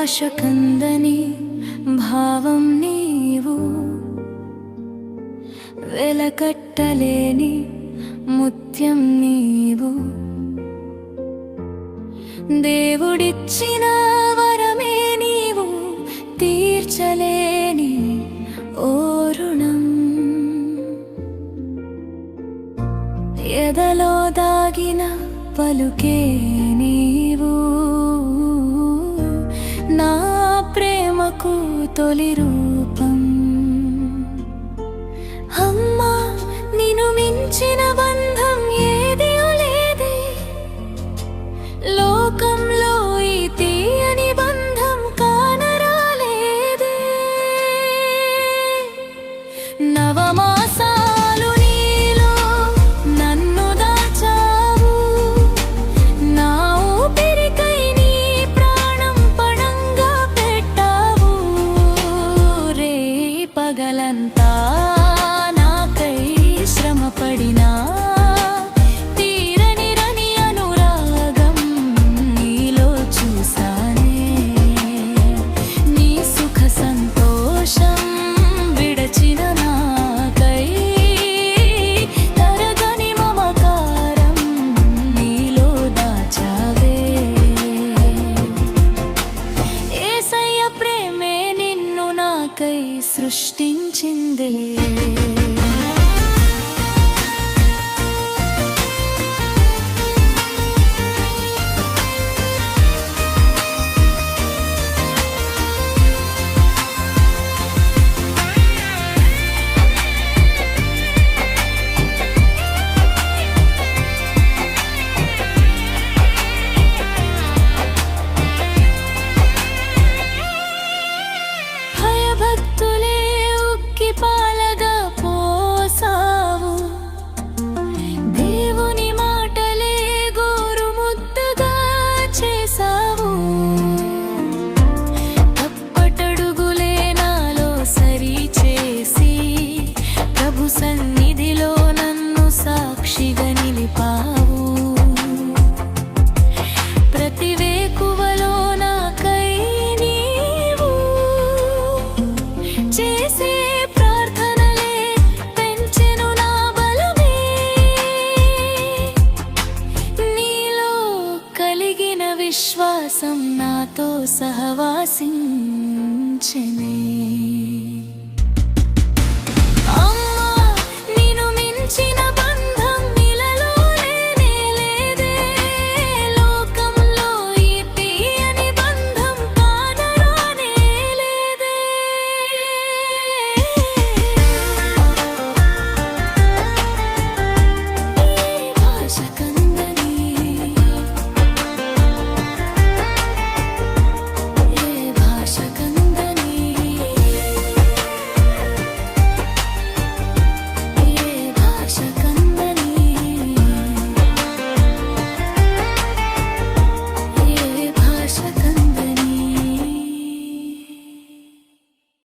భాషకందని భావం నీవు, వెలకట్టలేని ముత్యం నీవు. దేవుడిచ్చిన వరమే నీవు, తీర్చలేని ఓ రుణం. ఎదలో దాగిన పలుకే నీవు, నా ప్రేమకు తొలి రూపం. అమ్మా, నిన్ను మించిన బంధం ఏది లేదే, లోకంలో ఈ తీయని బంధం కానరాలేదే. నవమాసాలు నీలో నన్ను దాచావు, నా ఊపిరికై నీ ప్రాణం పణంగా పెట్టావు. రే పగలంతా నాకై శ్రమపడినా తీరనిరని అనురాగం నీలో చూసానే. నీ సుఖ సంతోషం విడచిన నాకై తరగని మమకారం నీలో దాచావే. యేసయ్య ప్రేమే నిన్ను నాకై సృష్టించిందే. భక్తులే ఉక్కి పాలగా పోసావు, దేవుని మాటలే గోరు ముద్దగా చేసావు. తప్పటడుగులే నాలో సరి చేసి ప్రభు సన్నిధిలో నన్ను సాక్షిగా నిలిపావు. ప్రతి వేకువలో నాకై నీవు చేసే ప్రార్థనలే పెంచెను నా బలమే. నీలో కలిగిన విశ్వాసం నాతో సహవాసించెనే.